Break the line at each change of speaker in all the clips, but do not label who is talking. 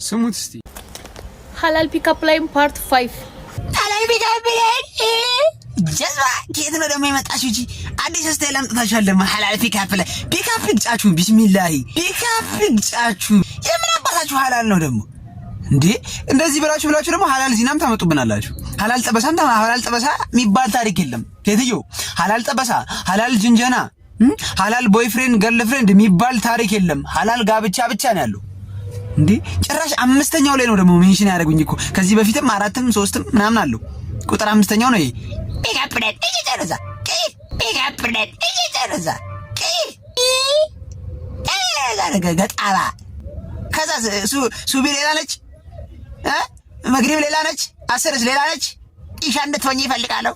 ስሙት እስቲ
ሐላል ፒክአፕ ላይን ፓርት 5
ሐላል ፒክአፕ ላይን ጀዝባ ከየት ነው ደግሞ የመጣችው? እጂ አዲስ ስታይል አምጥታችኋል። ደግሞ ሐላል ፒክአፕ ላይ ፒክአፕ ግጫችሁ ቢስሚላህ ፒክአፕ ግጫችሁ የምን አባታችሁ ሐላል ነው ደግሞ እንዴ? እንደዚህ ብላችሁ ደግሞ ሐላል ዚናም ታመጡብናላችሁ። ሐላል ጠበሳ የሚባል ታሪክ የለም። ሴትዮ ሐላል ጠበሳ፣ ሐላል ጅንጀና፣ ሐላል ቦይፍሬንድ ገርልፍሬንድ የሚባል ታሪክ የለም። ሐላል ጋብቻ ብቻ ነው ያለው። እንዴ ጭራሽ አምስተኛው ላይ ነው ደግሞ ሜንሽን ያደርጉኝ እኮ። ከዚህ በፊትም 4ም 3ም ምናምን አለው። ቁጥር አምስተኛው ነው ይሄ። ፒክአፕ ላይ እየጨረሰ ፒክአፕ ላይ እየጨረሰ ገጣባ ከዛ ሱቢ ሌላ ነች፣ መግሪብ ሌላ ነች፣ አስርስ ሌላ ነች። ኢሻ እንድትሆኝ ይፈልጋለሁ።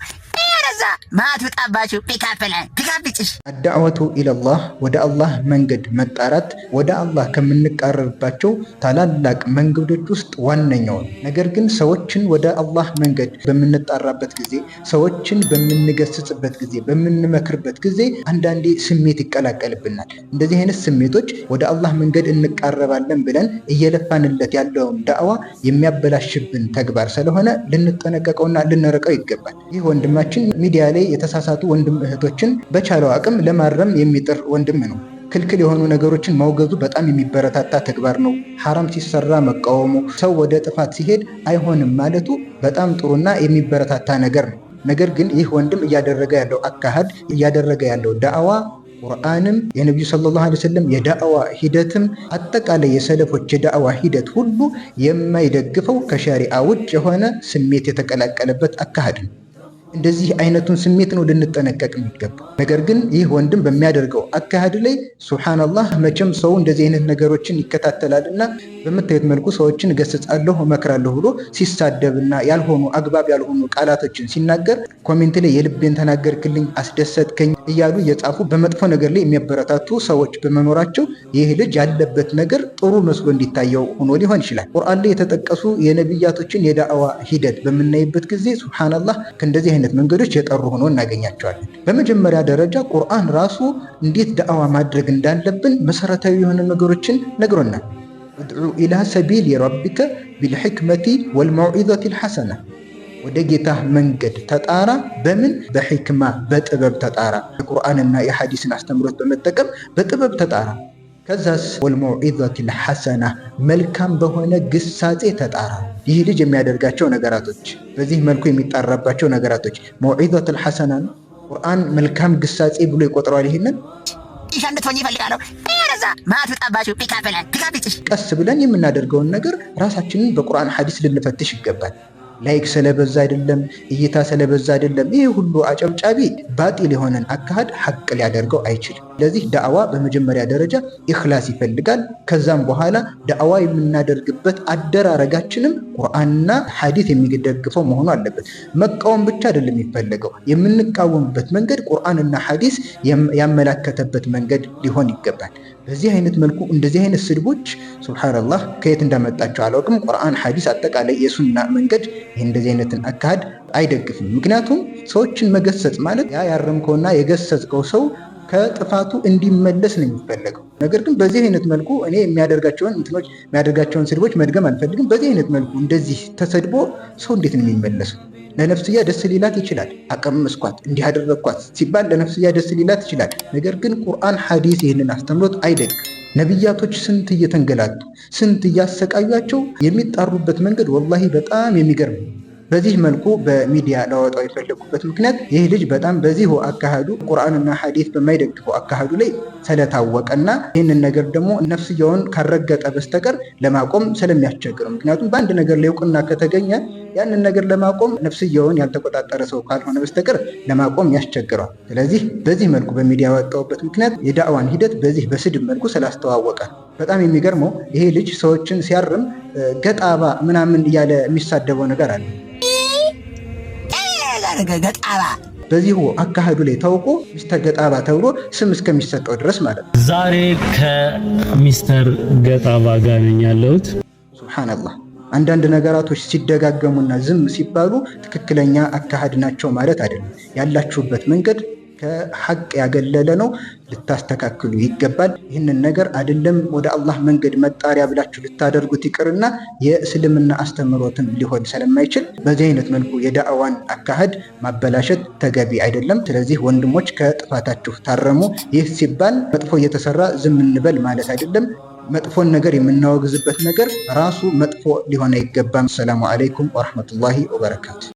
ረዛ ማት ወጣባችሁ ፒክአፕ ላይ ፒክአፕ ይጭሽ።
አዳዕወቱ ኢለላህ ወደ አላህ መንገድ መጣራት ወደ አላህ ከምንቃረብባቸው ታላላቅ መንገዶች ውስጥ ዋነኛው ነው። ነገር ግን ሰዎችን ወደ አላህ መንገድ በምንጣራበት ጊዜ፣ ሰዎችን በምንገስጽበት ጊዜ፣ በምንመክርበት ጊዜ አንዳንዴ ስሜት ይቀላቀልብናል። እንደዚህ አይነት ስሜቶች ወደ አላህ መንገድ እንቃረባለን ብለን እየለፋንለት ያለውን ዳዕዋ የሚያበላሽብን ተግባር ስለሆነ ልንጠነቀቀውና ልንርቀው ይገባል። ይህ ወንድማችን ሚዲያ ላይ የተሳሳቱ ወንድም እህቶችን በቻለው አቅም ለማረም የሚጥር ወንድም ነው። ክልክል የሆኑ ነገሮችን ማውገዙ በጣም የሚበረታታ ተግባር ነው። ሐራም ሲሰራ መቃወሙ፣ ሰው ወደ ጥፋት ሲሄድ አይሆንም ማለቱ በጣም ጥሩና የሚበረታታ ነገር ነው። ነገር ግን ይህ ወንድም እያደረገ ያለው አካሄድ፣ እያደረገ ያለው ዳዕዋ ቁርአንም የነቢዩ ሰለላሁ ዐለይሂ ወሰለም የዳዕዋ ሂደትም አጠቃላይ የሰለፎች የዳዕዋ ሂደት ሁሉ የማይደግፈው ከሸሪዓ ውጭ የሆነ ስሜት የተቀላቀለበት አካሄድ ነው። እንደዚህ አይነቱን ስሜት ነው ልንጠነቀቅ የሚገባው። ነገር ግን ይህ ወንድም በሚያደርገው አካሄድ ላይ ሱብሃንአላህ፣ መቼም ሰው እንደዚህ አይነት ነገሮችን ይከታተላልና በምታዩት መልኩ ሰዎችን ገስጻለሁ እመክራለሁ ብሎ ሲሳደብና ያልሆኑ አግባብ ያልሆኑ ቃላቶችን ሲናገር ኮሜንት ላይ የልቤን ተናገርክልኝ፣ አስደሰትከኝ እያሉ እየጻፉ በመጥፎ ነገር ላይ የሚያበረታቱ ሰዎች በመኖራቸው ይህ ልጅ ያለበት ነገር ጥሩ መስሎ እንዲታየው ሆኖ ሊሆን ይችላል። ቁርአን ላይ የተጠቀሱ የነቢያቶችን የዳዕዋ ሂደት በምናይበት ጊዜ ሱብሃንአላህ ከእንደዚህ አይነት መንገዶች የጠሩ ሆኖ እናገኛቸዋለን። በመጀመሪያ ደረጃ ቁርአን ራሱ እንዴት ዳዕዋ ማድረግ እንዳለብን መሰረታዊ የሆነ ነገሮችን ነግሮናል። ادعو الى سبيل ربك بالحكمة والموعظة الحسنة። ወደ ጌታህ መንገድ ተጣራ። በምን? በሕክማ በጥበብ ተጣራ። የቁርአንና የሐዲስን አስተምሮት በመጠቀም በጥበብ ተጣራ። ከዛስ ወልመውዒዘት ልሐሰና መልካም በሆነ ግሳጼ ተጣራ። ይህ ልጅ የሚያደርጋቸው ነገራቶች፣ በዚህ መልኩ የሚጣራባቸው ነገራቶች መውዒዘት ልሐሰና ነው። ቁርአን መልካም ግሳጼ ብሎ ይቆጥረዋል። ይህንን
ኢሻ እንድትሆኝ ይፈልጋለሁ። ረዛ ማት ወጣባችሁ ፒክአፕ ላይ ፒክአፕ ይጭሽ።
ቀስ ብለን የምናደርገውን ነገር ራሳችንን በቁርአን ሐዲስ ልንፈትሽ ይገባል። ላይክ ስለበዛ አይደለም፣ እይታ ስለበዛ አይደለም። ይህ ሁሉ አጨብጫቢ ባጢል የሆነን አካሄድ ሐቅ ሊያደርገው አይችልም። ስለዚህ ዳዕዋ በመጀመሪያ ደረጃ ኢኽላስ ይፈልጋል። ከዛም በኋላ ዳዕዋ የምናደርግበት አደራረጋችንም ቁርአንና ሐዲስ የሚደግፈው መሆኑ አለበት። መቃወም ብቻ አይደለም የሚፈለገው፣ የምንቃወምበት መንገድ ቁርአንና ሐዲስ ያመላከተበት መንገድ ሊሆን ይገባል። በዚህ አይነት መልኩ እንደዚህ አይነት ስድቦች ሱብሃንአላህ ከየት እንዳመጣቸው አላውቅም። ቁርአን ሐዲስ አጠቃላይ የሱና መንገድ ይህ እንደዚህ አይነትን አካሄድ አይደግፍም። ምክንያቱም ሰዎችን መገሰጽ ማለት ያ ያረምከውና የገሰጽከው ሰው ከጥፋቱ እንዲመለስ ነው የሚፈለገው። ነገር ግን በዚህ አይነት መልኩ እኔ የሚያደርጋቸውን ስድቦች መድገም አልፈልግም። በዚህ አይነት መልኩ እንደዚህ ተሰድቦ ሰው እንዴት ነው የሚመለሰው? ለነፍስያ ደስ ሊላት ይችላል። አቀመስኳት እንዲህ አደረግኳት ሲባል ለነፍስያ ደስ ሊላት ይችላል። ነገር ግን ቁርአን ሐዲስ ይህንን አስተምሮት አይደግም። ነቢያቶች ስንት እየተንገላቱ ስንት እያሰቃዩቸው የሚጣሩበት መንገድ ወላሂ በጣም የሚገርም። በዚህ መልኩ በሚዲያ ላወጣው የፈለኩበት ምክንያት ይህ ልጅ በጣም በዚሁ አካሄዱ ቁርአንና ሐዲስ በማይደግፈው አካሄዱ ላይ ስለታወቀና ይህንን ነገር ደግሞ ነፍስያውን ካረገጠ በስተቀር ለማቆም ስለሚያስቸግር፣ ምክንያቱም በአንድ ነገር ላይ እውቅና ከተገኘ ያንን ነገር ለማቆም ነፍስያውን ያልተቆጣጠረ ሰው ካልሆነ በስተቀር ለማቆም ያስቸግረዋል። ስለዚህ በዚህ መልኩ በሚዲያ ያወጣውበት ምክንያት የዳዕዋን ሂደት በዚህ በስድብ መልኩ ስላስተዋወቀ። በጣም የሚገርመው ይሄ ልጅ ሰዎችን ሲያርም ገጣባ ምናምን እያለ የሚሳደበው ነገር አለ።
ገጣባ
በዚሁ አካሄዱ ላይ ታውቆ ሚስተር ገጣባ ተብሎ ስም እስከሚሰጠው ድረስ ማለት ነው።
ዛሬ ከሚስተር ገጣባ ጋር ነኝ ያለሁት።
ሱብሃንአላህ አንዳንድ ነገራቶች ሲደጋገሙና ዝም ሲባሉ ትክክለኛ አካሄድ ናቸው ማለት አይደለም። ያላችሁበት መንገድ ከሐቅ ያገለለ ነው። ልታስተካክሉ ይገባል። ይህንን ነገር አይደለም ወደ አላህ መንገድ መጣሪያ ብላችሁ ልታደርጉት ይቅርና የእስልምና አስተምህሮትም ሊሆን ስለማይችል በዚህ አይነት መልኩ የዳዕዋን አካሄድ ማበላሸት ተገቢ አይደለም። ስለዚህ ወንድሞች ከጥፋታችሁ ታረሙ። ይህ ሲባል መጥፎ እየተሰራ ዝም እንበል ማለት አይደለም። መጥፎን ነገር የምናወግዝበት ነገር ራሱ መጥፎ ሊሆን አይገባም። ሰላሙ አለይኩም ወራህመቱላሂ ወበረካቱ።